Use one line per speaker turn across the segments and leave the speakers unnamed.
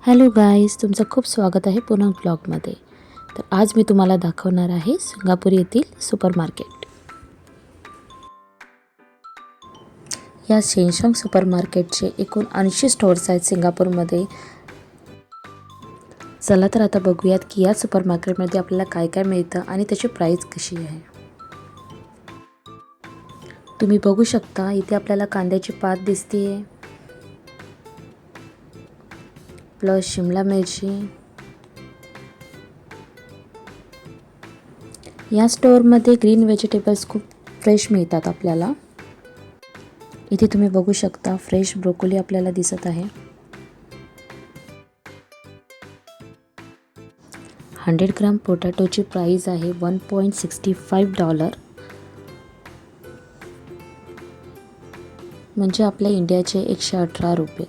Hello guys, तुमचं खूप स्वागत आहे पुन्हा ब्लॉगमध्ये. तर आज मी तुम्हाला दाखवणार आहे सिंगापूर येथील सुपर मार्केट. या शेनशांग सुपर मार्केटचे एकूण 80 स्टोअर्स आहेत सिंगापूरमध्ये. चला तर आता बघूयात की या सुपर मार्केटमध्ये आपल्याला काय काय मिळतं आणि त्याची प्राईस कशी आहे. तुम्ही बघू शकता इथे आपल्याला कांद्याची पात दिसते प्लस शिमला मिरची. या स्टोअरमध्ये ग्रीन व्हेजिटेबल्स खूप फ्रेश मिळतात आपल्याला. इथे तुम्ही बघू शकता फ्रेश ब्रोकोली आपल्याला दिसत आहे. 100 ग्राम पोटॅटोची प्राइस आहे $1.65, म्हणजे आपल्या इंडियाचे 118 रुपये.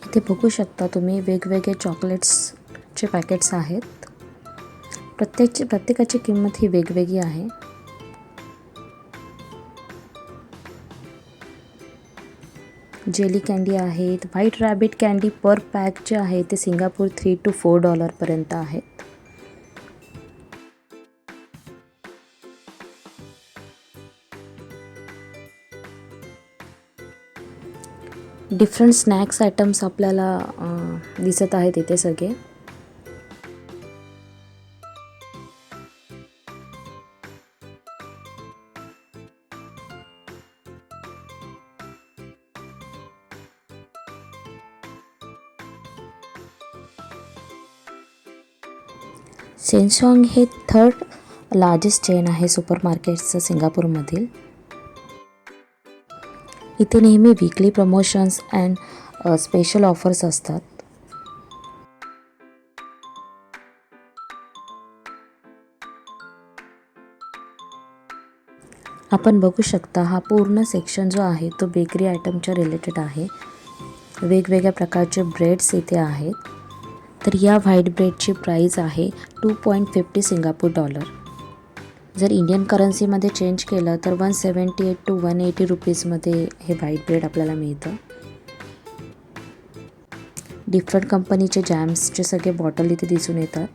इथे बघू शकता तुम्ही वेगवेगळे चॉकलेट्सचे पॅकेट्स आहेत. प्रत्येकाची किंमत ही वेगवेगळी आहे. जेली कँडी आहेत. व्हाईट रॅबिट कँडी पर पॅक जे आहे ते सिंगापूर $3 to $4 पर्यंत आहेत. डिफरंट स्नॅक्स आयटम्स आपल्याला दिसत आहेत इथे सगळे. शेनशांग हे 3rd लार्जेस्ट चेन आहे सुपर मार्केटचं सिंगापूरमधील. इथे नेहमी weekly promotions and special offers असतात. आपण बघू शकता हा पूर्ण सेक्शन जो आहे तो बेकरी आयटमच्या रिलेटेड आहे. वेगवेगळ्या प्रकारचे ब्रेड्स इथे आहेत. तर या व्हाईट ब्रेडची प्राइस आहे $2.50 सिंगापूर डॉलर. जर इंडियन करन्सीमध्ये चेंज केलं तर 178 to 180 रुपीजमध्ये हे व्हाईट ब्रेड आपल्याला मिळतं. डिफरंट कंपनीचे जॅम्सचे सगळे बॉटल इथे दिसून येतात.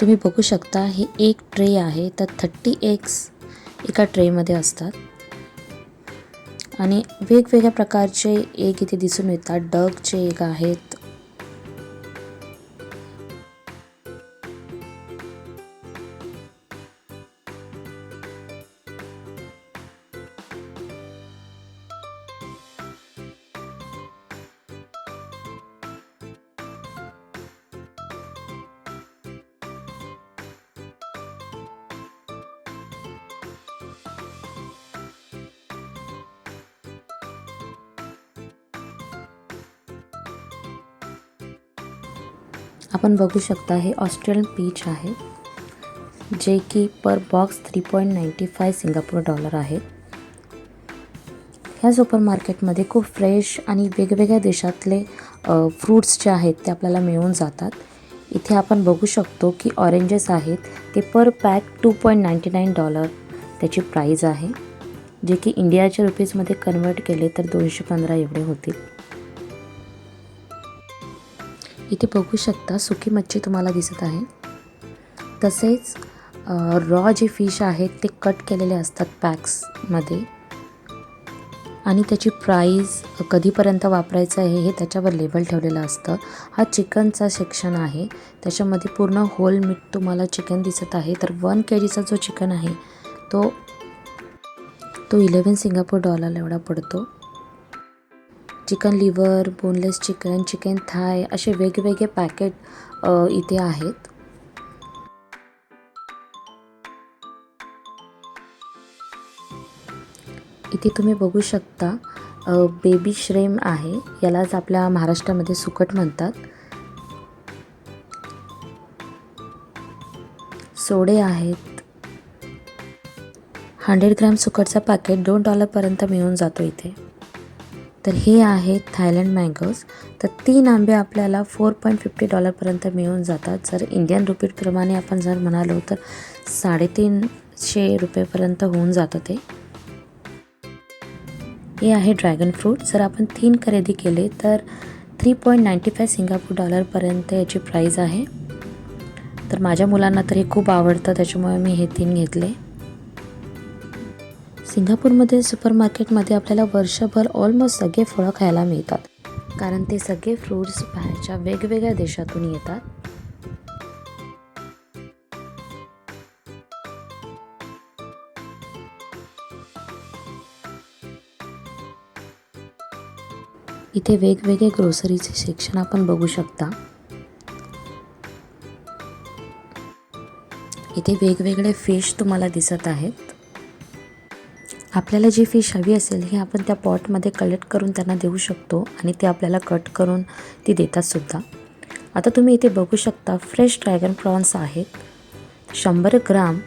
तुम्ही बघू शकता हे एक ट्रे आहे, तर 30 एग्स एका ट्रेमध्ये असतात आणि वेगवेगळ्या प्रकारचे एग इथे दिसून येतात. डकचे एग आहेत. आपण बघू शकता हे ऑस्ट्रेलियन पीच आहे, जे की पर बॉक्स $3.95 सिंगापूर डॉलर आहे. ह्या सुपर मार्केटमध्ये खूप फ्रेश आणि वेगवेगळ्या देशातले फ्रूट्स जे आहेत ते आपल्याला मिळून जातात. इथे आपण बघू शकतो की ऑरेंजेस आहेत ते पर पॅक $2.99 त्याची प्राइस आहे, जे की इंडियाच्या रुपीजमध्ये कन्वर्ट केले तर 215 एवढे होतील. इथे बघू शकता सुकी मच्छी तुम्हाला दिसत आहे. तसेच रॉ जे फिश आहेत ते कट केलेले असतात पॅक्समध्ये आणि त्याची प्राइस कधीपर्यंत वापरायचं आहे हे त्याच्यावर लेबल ठेवलेलं असतं. हा चिकनचा सेक्शन आहे. त्याच्यामध्ये पूर्ण होल मीट तुम्हाला चिकन दिसत आहे. तर 1 kgचा जो चिकन आहे तो 11 सिंगापूर डॉलर एवढा पडतो. Chicken liver, boneless chicken, chicken thigh असे वेगवेगळे पॅकेट इथे आहेत. इथे तुम्ही बघू शकता बेबी श्रेम आहे. यालाच आपल्या महाराष्ट्रामध्ये सुकट म्हणतात. सोडे आहेत. 100 ग्रॅम सुकटचा पॅकेट $2 मिळून जातो इथे. तर हे आहेत थायलंड मँगोज. तर 3 आंबे आपल्याला $4.50 मिळून जातात. जर इंडियन रुपीप्रमाणे आपण जर म्हणालो तर ₹350 होऊन जातं ते. हे आहे ड्रॅगन फ्रूट. जर आपण 3 खरेदी केले तर $3.95 सिंगापूर याची प्राईज आहे. तर माझ्या मुलांना तर हे खूप आवडतं, त्याच्यामुळे मी हे 3 घेतले. सिंगापूरमध्ये सुपरमार्केटमध्ये आपल्याला वर्षभर ऑलमोस्ट सगळे फळं खायला मिळतात, कारण ते सगळे फ्रूट्स बाहेरच्या वेगवेगळ्या देशातून येतात. इथे वेगवेगळे ग्रोसरीचे सेक्शन आपण बघू शकता. इथे वेगवेगळे फिश तुम्हाला दिसत आहेत. आपल्याला जी फिश हवी असेल हे आपण त्या पॉटमध्ये कलेक्ट करून त्यांना देऊ शकतो आणि ते आपल्याला कट करून ती देतात सुद्धा. आता तुम्ही इथे बघू शकता फ्रेश ड्रॅगन प्रॉन्स आहेत. 100 ग्राम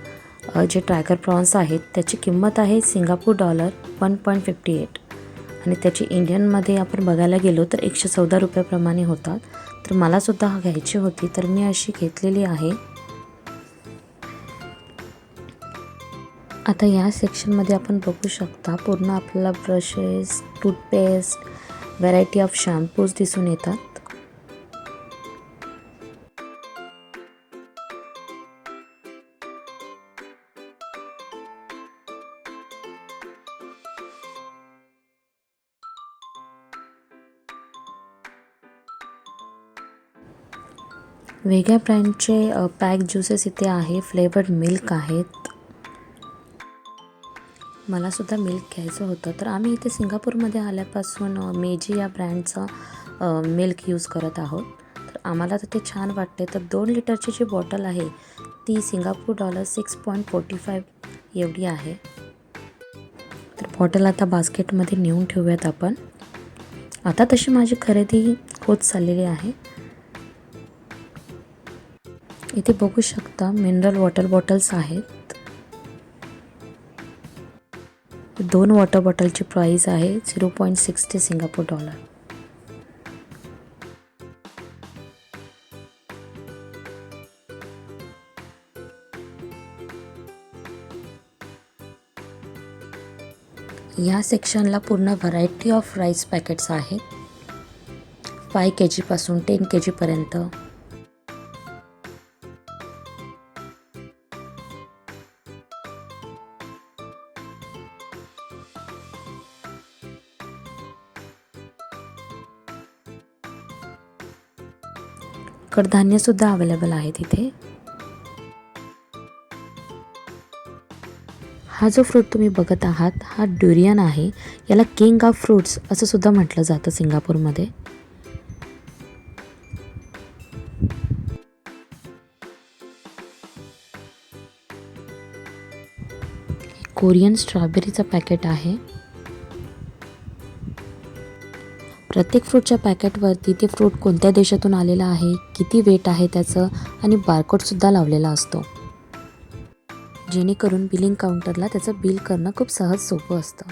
जे ड्रॅगन प्रॉन्स आहेत त्याची किंमत आहे सिंगापूर डॉलर $1.58 आणि त्याची इंडियनमध्ये आपण बघायला गेलो तर $114 प्रमाणे होतात. तर मला सुद्धा घ्यायची होती, तर मी अशी घेतलेली आहे. आता या सेक्शनमध्ये आपण बघू शकता पूर्ण आपल्याला brushes, toothpaste, variety of shampoos दिसून येतात. वेगळ्या ब्रँडचे पॅक ज्युसेस इथे आहे. फ्लेवर्ड मिल्क आहेत. मला सुद्धा मिल्क घ्यायचं होतं, तर आम्ही इथे सिंगापूरमध्ये आल्यापासून मेजी या ब्रँडचं मिल्क यूज करत आहोत. तर आम्हाला तर ते छान वाटते. तर 2 लिटरची जी बॉटल आहे ती सिंगापूर डॉलर $6.45 एवढी आहे. तर बॉटल आता बास्केटमध्ये नेऊन ठेवूयात आपण. आता तशी माझी खरेदी होत चाललेली आहे. इथे बघू शकता मिनरल वॉटर बॉटल्स आहेत. 2 वॉटर बॉटलची प्राईस आहे $0.60 सिंगापूर डॉलर. या सेक्शनला पूर्ण व्हरायटी ऑफ राईस पॅकेट्स आहेत. 5 kg पासून 10 kg पर्यंत. कडधान्य सुद्धा अवेलेबल आहेत इथे. हा जो फ्रूट तुम्ही बघत आहात हा ड्युरियन आहे. याला किंग ऑफ फ्रूट्स असं सुद्धा म्हटलं जातं सिंगापूरमध्ये. कोरियन स्ट्रॉबेरीचं पॅकेट आहे. प्रत्येक फ्रूटच्या पॅकेटवरती ते फ्रूट कोणत्या देशातून आलेला आहे, किती वेट आहे त्याचं आणि बारकोडसुद्धा लावलेला असतो, जेणेकरून बिलिंग काउंटरला त्याचं बिल करणं खूप सहज सोपं असतं.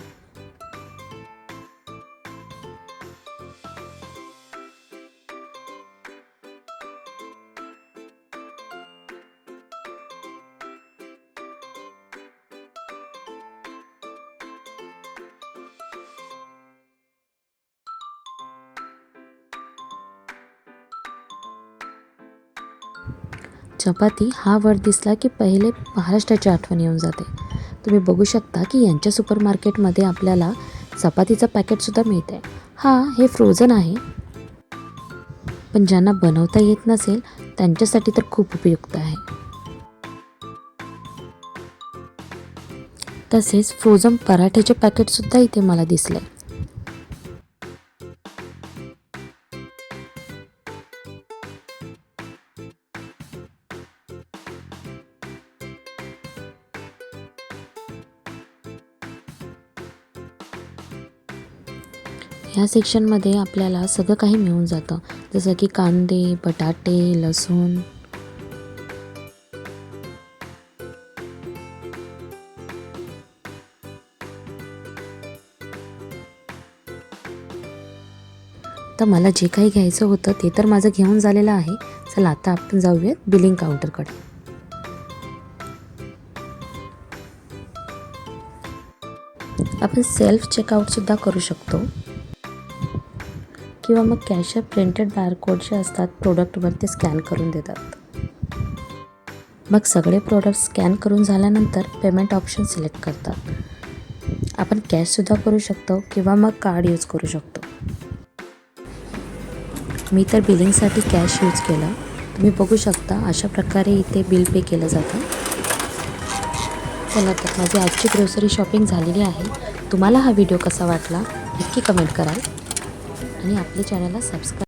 चपाती हा वर्ड दिसला की पहिले महाराष्ट्राची आठवण येऊन जाते. तुम्ही बघू शकता की यांच्या सुपरमार्केटमध्ये आपल्याला चपातीचं पॅकेटसुद्धा मिळते. हे फ्रोझन आहे, पण ज्यांना बनवता येत नसेल त्यांच्यासाठी तर खूप उपयुक्त आहे. तसेच फ्रोझन पराठ्याचे पॅकेटसुद्धा इथे मला दिसले. ह्या सेक्शनमध्ये आपल्याला सगळं काही मिळून जातं, जसं की कांदे, बटाटे, लसूण. तर मला जे काही घ्यायचं होतं ते तर माझं घेऊन झालेलं आहे. चला आता आपण जाऊयात बिलिंग काउंटरकडे. आपण सेल्फ चेकआउटसुद्धा करू शकतो किंवा मग कॅशियर प्रिंटेड बारकोड जे असतात प्रोडक्टवर ते स्कॅन करून देतात. मग सगळे प्रोडक्ट स्कॅन करून झाल्यानंतर पेमेंट ऑप्शन सिलेक्ट करतात. आपण कॅशसुद्धा करू शकतो किंवा मग कार्ड यूज करू शकतो. मी तर बिलिंगसाठी कॅश यूज केला. तुम्ही बघू शकता अशा प्रकारे इथे बिल पे केलं जातं. चला तर माझी आजची ग्रोसरी शॉपिंग झालेली आहे. तुम्हाला हा व्हिडिओ कसा वाटला नक्की कमेंट कराल आणि आपल्या चॅनलला सबस्क्राईब